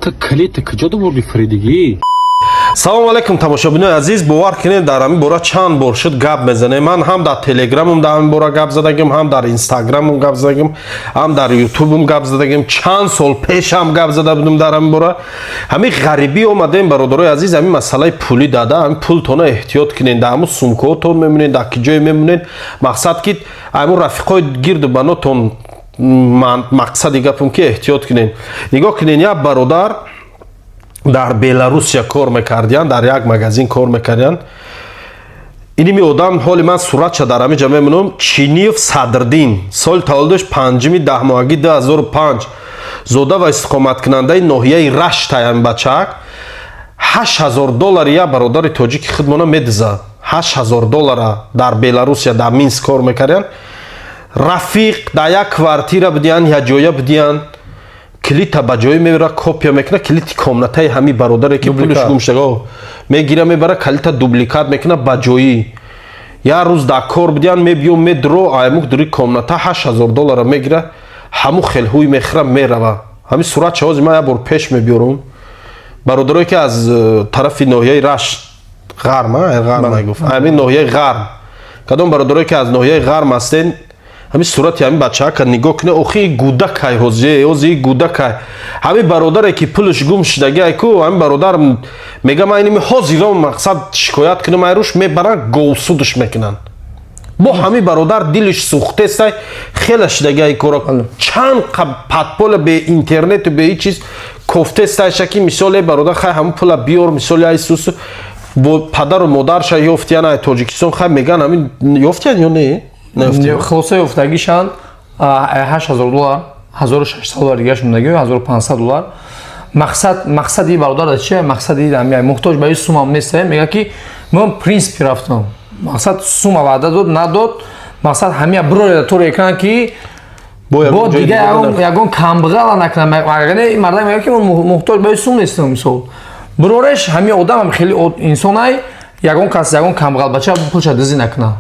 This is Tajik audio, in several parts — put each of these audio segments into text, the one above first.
Так калита куҷода бурди Фредиги? салому алайкум тамошобинои азиз, бовар кунед дар ҳамин бора чанд бор шуд гап мезанем. Ман ҳам дар телеграмам дар ҳамин бора гап задагим, ҳам дар инстаграмам гап задагим, ҳам дар ютубам гап задагим. Чанд сол пешам гап зада будем дар ҳамин бора. Ҳамин ғарибӣ омадем бародарои азиз, ҳамин масъалаи пулӣ дада, ҳамин пултона эҳтиёт кунед, дар ҳамун сумкаҳотон мемонед, дар ки ҷое мемонед. Мақсад ки ҳамун рафиқои гирду банотон мақсади гапам ки эҳтиёт кунед. Нигоҳ кунед, як бародар дар Беларусия кор мекардиян, дар як магазин кор мекардиян. Иними одам ҳоли ман суратша дар ҳамин ҷа мемонам. Чиниев Садрдин, соли таваллудаш 5-10 2005, зода ва истиқоматкунандаи ноҳияи Раштаи ҳамин бачаак. $8000 як бародари тоҷики худмона медизад. $8000 дар Беларусия дар Минск кор мекардиян. Рафиқ дар як квартира будиян, як ҷоя будиян. Килита ба ҷои мебара, копия мекуна, килити комнатаи ҳами бародаре ки пулаш гум шуда мегира мебара, калита дубликат мекуна ба ҷои. Як рӯз дар кор будиян, мебиём медро аймук дури комната $8000 мегира, ҳаму хелҳуй мехӯра мерава. Ҳамин суратша ҳозир ман як бор пеш мебиёрам. Бародарое ки аз тарафи ноҳияи Рашт ғарм, ғарм мегуфт, ҳамин ноҳияи ғарм, кадом бародарое ки аз ноҳияи ғарм ҳастен, ҳамин сурати ҳамин бачаака нигоҳ кунед. Охи гудакай ҳозир гудакай. ҳамин бародаре ки пулаш гум шудагиай ку, ҳамин бародар мега ман иними ҳозирон мақсад шикоят кунам айруш, мебаран говсудаш мекунанд. Бо ҳамин бародар дилаш сӯхтестай, хела шудагиай кора. Чанд подполя бе интернету бе ҳеҷ чиз кофтестайша ки мисоле бародар хай ҳамин пула биёр, мисоли ай сусу бо падару модарша ёфтиян ай Тоҷикистон, хай меган ҳамин ёфтиян ё не? خلاصه افتادگیشان $8000 $1600 دیگه شوندگی $1500. مقصدی برادر چیه؟ مقصدی دمی محتاج به این سوم نیست. میگه که من پرینسپی رفتم، مقصد سوم وعده داد نداد، مقصد همه برای تو ریکن که با دیگه یکون کمبغل نکنم. اگر مردم میگه که من محتاج به این سوم نیستم، مثال برایش همه آدم هم خیلی انسانای یکون کس یکون کمبغل بچه پولش دزدی نکنه.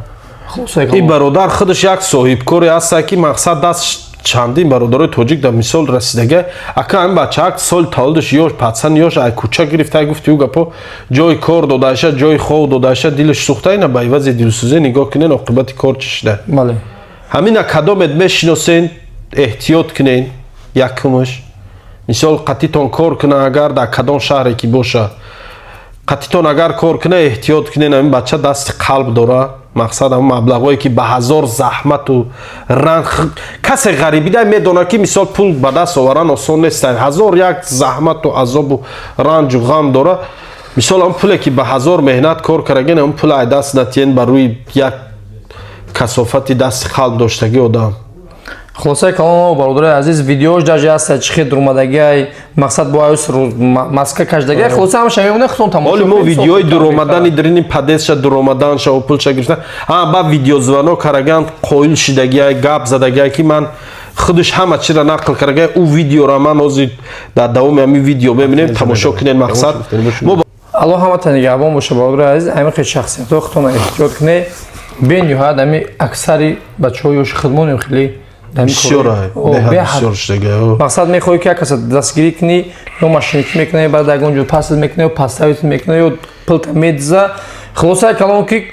این برادر خودش یک صاحبکاری هست که مقصد دست چندین برادرای توجیک در مثال رسیدگی اکا این بچه‌ک سال تولدش یوش پاتسن یوش ای کوچه گرفته گفت یو گپو جای کار دادهشه جای خواب دادهشه دلش سوخته اینا به عوض دلسوزی نگاه کنین عاقبت کار چی شده. بله همین کدام میشناسین احتیاط کنین یکمش مثال قطیتون کار کنه اگر در کدام شهری کی باشه قطیتون اگر کار کنه احتیاط کنین. این بچه دست قلب داره. مقصد هم مبلغایی که به هزار زحمت و رنج کسی غریبی ده میدونه که مثال پول به دست آورن آسان نیست. هزار یک زحمت و عذاب و رنج و غم داره. مثال اون پولی که به هزار مهنت کار کردن اون پول ای دست نتین بر روی یک کثافتی دست خلق داشتگی آدم. خلاصه کلام برادر عزیز ویدیوش در جهت چخی درآمدگی مقصد با ایس ماسک کشدگی خلاصه هم شما خودتون تماشا ولی ما ویدیوهای درآمدنی درین پدیدش درآمدن شو پول گرفتن با ویدیو زوانو کارگان قویل شدگی گپ زدگی که من خودش همه چی را نقل کردگی او ویدیو را من از در دوام همین ویدیو ببینیم تماشا کنین. مقصد الله همه تنگهبان باشه برادر عزیز. همین خیلی شخصیت خودتون احتیاط کنه. بین یه هاد همین اکثری بچه‌هایش خدمون خیلی بسیار شده. مقصد میخوای که کسی دستگیری کنی یا ماشینیت میکنه بعد اگه پاس میکنه و پاستاویت میکنه و پلت میدزه. خلاصه کلام که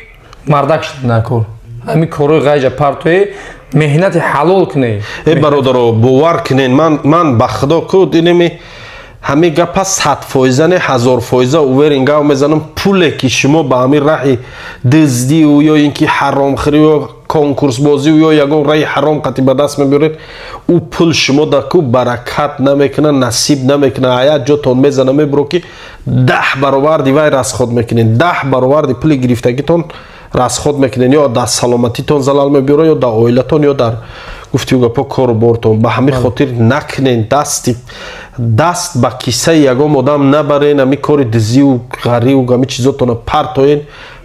مردک شد نکن. همین کارو غیج پارتوی مهنت حلال کنی. ای برادرو باور کنین من به خدا کود اینمی همه گپ 100% نه 1000% اوور اینگاه میزنم پولی که شما با همین راه دزدی و یا اینکه حرام خوری و کنکورس بازی و یا یگان راه حرام قطعی به دست میبرید او پول شما دکو برکت نمیکنه نصیب نمیکنه. آیا جاتون میزنه میبرو که 10 برابر دیوای رسخود میکنین 10 برابر دی پول گرفتگیتون رسخود میکنین یا در سلامتیتون زلال میبره یا در عائلتون یا در گفتیو گپا کار بارتون. به همین خاطر نکنین دست با کیسه یگام آدم نبرین. همی کار دزی و غری و همی چیزاتون پرتوین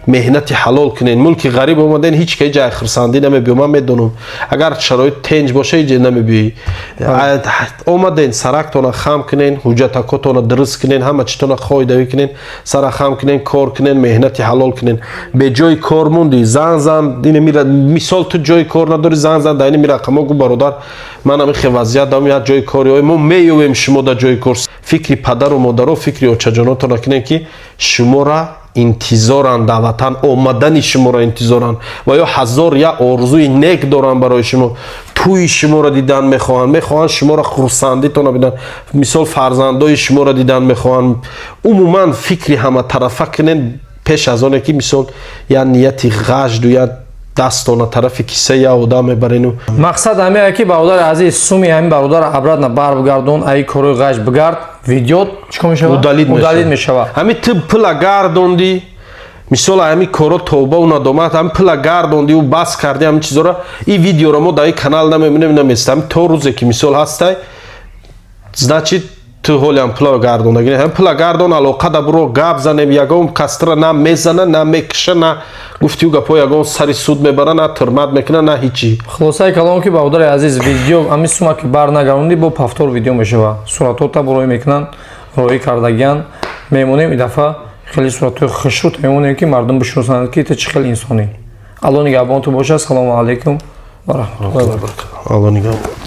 меҳнати ҳалол кунен. Мулки ғариб омаден ҳеч ки ҷай хурсандӣ намебиё. Ман медонам агар шароит тенҷ боша ҳеҷ ҷай намебиёӣ. Омаден сарактона хам кунен, ҳуҷҷатакотона дуруст кунен, ҳама читона қоидавӣ кунен, сара хам кунен, кор кунен, меҳнати ҳалол кунен. Бе ҷои кор монди, зан мисол ту ҷои кор надорӣ, зан дар ини рақамо гӯ бародар ман ҳам ихе вазъият дорам, як ҷои кори мо меёвем шумо дар ҷои кор. Фикри падару модаро, фикри очаҷонотона кунен ки шумора интизоранд, дар ватан омадани шуморо интизоранд ва ё ҳазор як орзуи нек доранд барои шумо. Тӯи шуморо дидан мехоҳанд шуморо хурсандитона бидан, мисол фарзандои шуморо дидан мехоҳанд. Умуман фикри ҳаматарафа кунен пеш аз оне ки мисол як нияти ғажду як дастона тарафи кисаи як одам мебарину. Мақсад ҳамея ки бародари азиз суми ҳамин бародар обратно баргардон, аи корои ғаш бигард, видео чикор мешавад? Удалид мешавад. Ҳами ту пила гардонди, мисол ҳами коро тоба у надомат, ҳами пила гардонди у бас карди ҳами чизора, и видеоро мо дар ин канал намебинем, наместам. То рӯзе ки мисол ҳастай, значит ту ҳолиам пила гардондагӣ. Ҳам пила гардон алоқа да буро гап занем, ягон кастра на мезана, на мекиша, на гуфтиу гапо ягон сари суд мебара, на турмат мекуна, на ҳичи. Хулосаи калом ки бародари азиз видео ҳамин сума ки барнагаронди бо повтор видео мешавад. Суратота бурой мекунанд, роӣ кардагиян мемонем и дафъа хеле суратои хушуд мемонем ки мардум бишносанд ки ты чӣ хел инсонӣ. Алло нигаҳбонтон бошад. Салому алайкум ва раҳматуллоҳи ва баракатуҳ. Алло нигаҳбон.